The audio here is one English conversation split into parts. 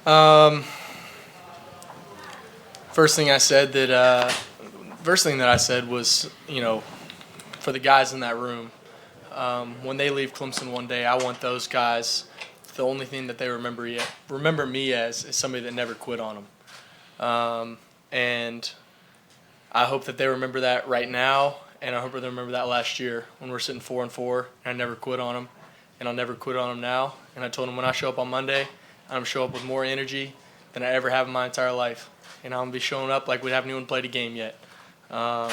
Um, first thing I said that first thing that I said was, for the guys in that room, when they leave Clemson one day, I want those guys. The only thing that they remember me as is somebody that never quit on them, and I hope that they remember that right now, and I hope they remember that last year when we're sitting 4-4, and I never quit on them, and I'll never quit on them now. And I told them when I show up on Monday, I'm gonna show up with more energy than I ever have in my entire life, and I'm gonna be showing up like we haven't even played a game yet. Um,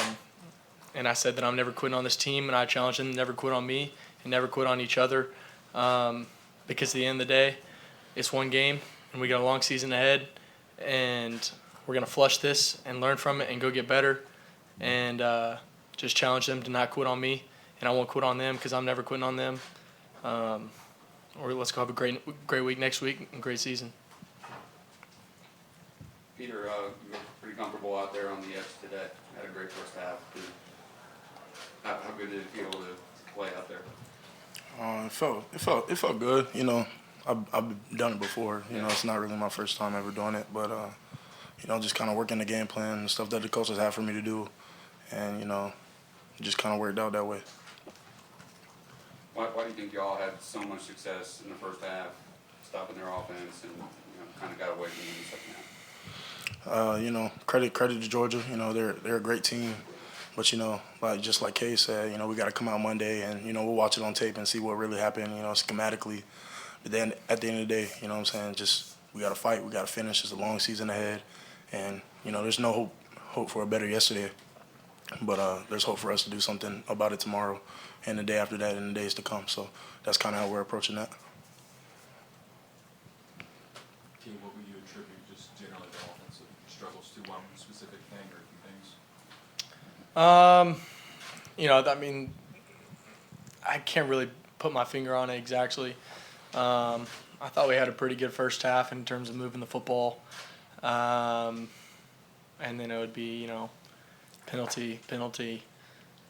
and I said that I'm never quitting on this team, and I challenged them to never quit on me and never quit on each other, because at the end of the day, it's one game, and we got a long season ahead, and we're gonna flush this and learn from it and go get better, and just challenge them to not quit on me, and I won't quit on them because I'm never quitting on them. Or let's go have a great week next week and great season. Peter, you were pretty comfortable out there on the edge today. Had a great first half. How good did it feel to play out there? It felt good. I've done it before. It's not really my first time ever doing it, but just kind of working the game plan and stuff that the coaches have for me to do, and it just kind of worked out that way. Why do you think y'all had so much success in the first half, stopping their offense, and kind of got away from them in the second half? Credit to Georgia. They're a great team, but just like Cade said, we got to come out Monday and we'll watch it on tape and see what really happened. Schematically. But then at the end of the day, what I'm saying, just we got to fight, we got to finish. It's a long season ahead, and there's no hope for a better yesterday, but there's hope for us to do something about it tomorrow, and the day after that, and the days to come. So that's kind of how we're approaching that. Team, what would you attribute just generally the offensive struggles to? One specific thing or a few things? I can't really put my finger on it exactly. I thought we had a pretty good first half in terms of moving the football, and then it would be penalty,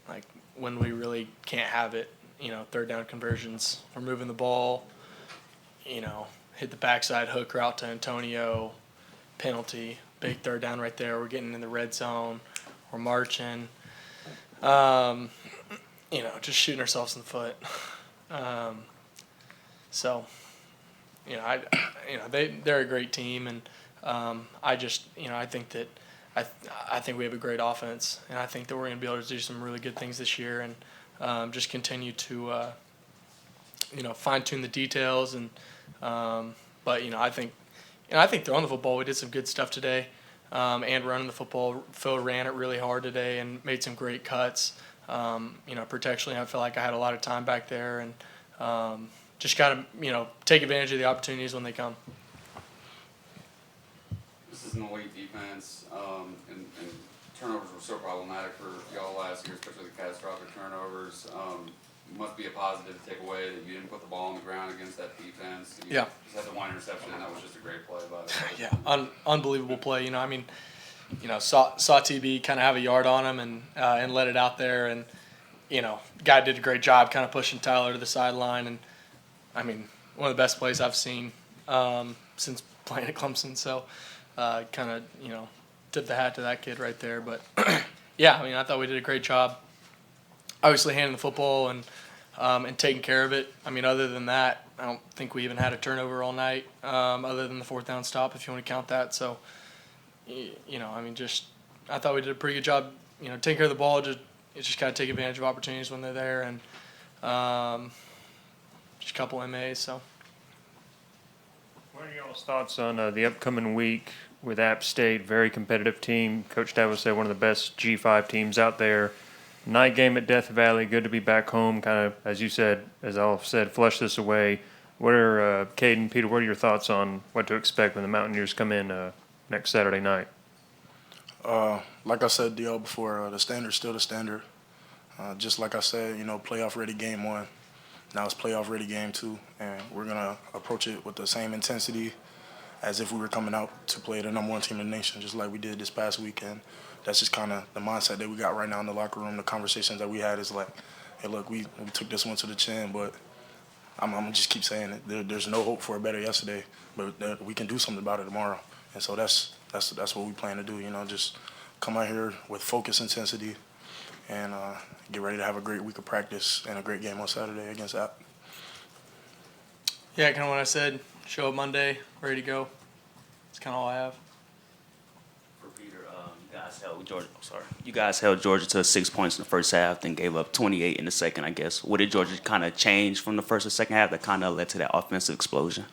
like when we really can't have it. Third down conversions. We're moving the ball. Hit the backside hook route to Antonio, penalty, big third down right there. We're getting in the red zone. We're marching. Just shooting ourselves in the foot. They're a great team, and I think that I think we have a great offense, and I think that we're going to be able to do some really good things this year, and just continue to fine tune the details, and but I think throwing the football, we did some good stuff today, and running the football. Phil ran it really hard today and made some great cuts. Protectionally, I feel like I had a lot of time back there, and just got to take advantage of the opportunities when they come. This is an elite defense, and turnovers were so problematic for y'all last year, especially the catastrophic turnovers. Must be a positive to take away that you didn't put the ball on the ground against that defense. You just had the one interception, and that was just a great play by Unbelievable play. Saw TB kind of have a yard on him and let it out there, and guy did a great job kind of pushing Tyler to the sideline, and one of the best plays I've seen since playing at Clemson. So kind of tip the hat to that kid right there. But I thought we did a great job. Obviously handling the football and taking care of it. Other than that, I don't think we even had a turnover all night, other than the fourth down stop, if you want to count that. So, I thought we did a pretty good job, taking care of the ball. Just got to take advantage of opportunities when they're there, and just a couple MAs. So, what are y'all's thoughts on the upcoming week with App State? Very competitive team. Coach Dad would say one of the best G5 teams out there. Night game at Death Valley. Good to be back home. Kind of, as you said, as I've said, flush this away. What are Cade and Peter? What are your thoughts on what to expect when the Mountaineers come in next Saturday night? Like I said to y'all before, the standard's still the standard. Just like I said, playoff ready game one. Now it's playoff ready game two, and we're gonna approach it with the same intensity as if we were coming out to play the number one team in the nation, just like we did this past weekend. That's just kind of the mindset that we got right now in the locker room. The conversations that we had is like, hey, look, we took this one to the chin, but I'm gonna just keep saying it. There's no hope for a better yesterday, but we can do something about it tomorrow. And so that's what we plan to do. You know, just come out here with focus, intensity, and get ready to have a great week of practice and a great game on Saturday against App. Yeah, kind of what I said. Show up Monday, ready to go. That's kind of all I have. For Peter, you guys held Georgia to 6 points in the first half, then gave up 28 in the second, I guess. What did Georgia kind of change from the first to second half that kind of led to that offensive explosion?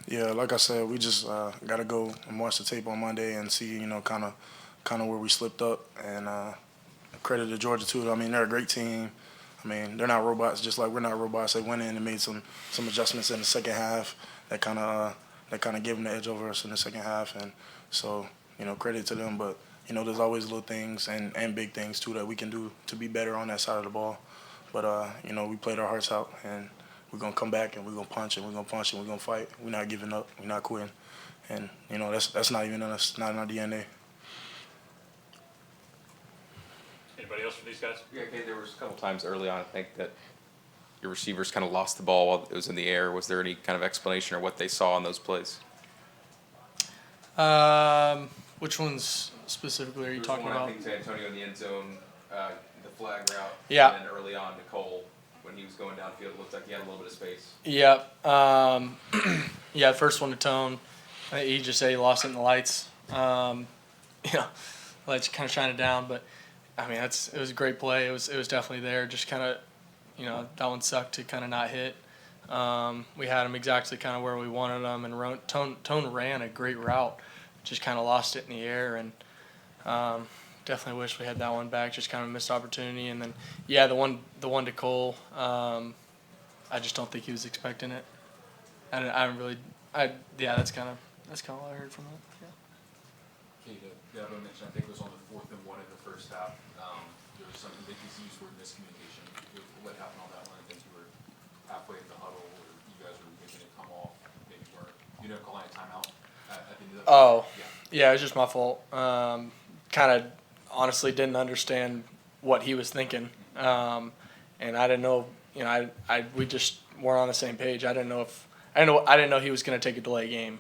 Yeah, like I said, we just got to go and watch the tape on Monday and see, you know, kind of where we slipped up. And credit to Georgia too. I mean, they're a great team. I mean, they're not robots, just like we're not robots. They went in and made some adjustments in the second half that kind of gave them the edge over us in the second half. And so, you know, credit to them. But you know, there's always little things and big things too that we can do to be better on that side of the ball. But you know, we played our hearts out, and we're gonna come back and we're gonna punch and we're gonna punch and we're gonna fight. We're not giving up. We're not quitting. And you know, that's not even in us, not in our DNA. Anybody else for these guys? Yeah, okay, there was a couple times early on, I think, that your receivers kind of lost the ball while it was in the air. Was there any kind of explanation or what they saw on those plays? Which ones specifically are you There was talking one, about? I think, to Antonio in the end zone, the flag route. Yeah. And then early on to Cole, when he was going downfield, it looked like he had a little bit of space. Yep. Yeah, first one to Tone. He just said he lost it in the lights. Yeah, lights kind of shining down, but I mean, it was a great play. It was definitely there. Just kind of, you know, that one sucked to kind of not hit. We had him exactly kind of where we wanted him, and Tone ran a great route. Just kind of lost it in the air, and definitely wish we had that one back. Just kind of missed opportunity, and then yeah, the one to Cole. I just don't think he was expecting it. Yeah, that's kind of all I heard from it. Yeah. Cade, Dabo mentioned, I think it was on the 4th and 1 in the first half. There was something that he's used for miscommunication. What happened on that one? I think you were halfway in the huddle, or you guys were making it come off. Maybe you weren't. You know, calling a timeout at the end of that. Oh, Yeah. yeah, it was just my fault. Kind of honestly didn't understand what he was thinking, and I didn't know. You know, we just weren't on the same page. I didn't know he was going to take a delay game.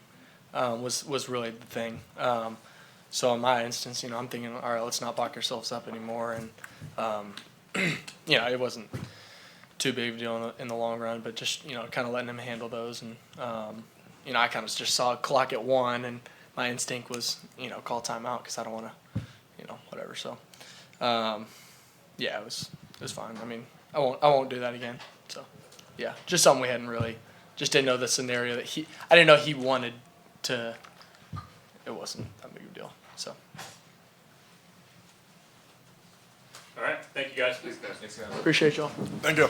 Was really the thing. So in my instance, you know, I'm thinking, all right, let's not lock ourselves up anymore, and you know, it wasn't too big of a deal in the long run, but just, you know, kind of letting him handle those, and you know, I kind of just saw a clock at 1, and my instinct was, you know, call timeout because I don't want to, you know, whatever. So yeah, it was fine. I mean, I won't do that again. So yeah, just something we hadn't really, just didn't know the scenario that I didn't know he wanted to. It wasn't that big of a deal. So. All right. Thank you, guys. Thanks, guys. Appreciate y'all. Thank you.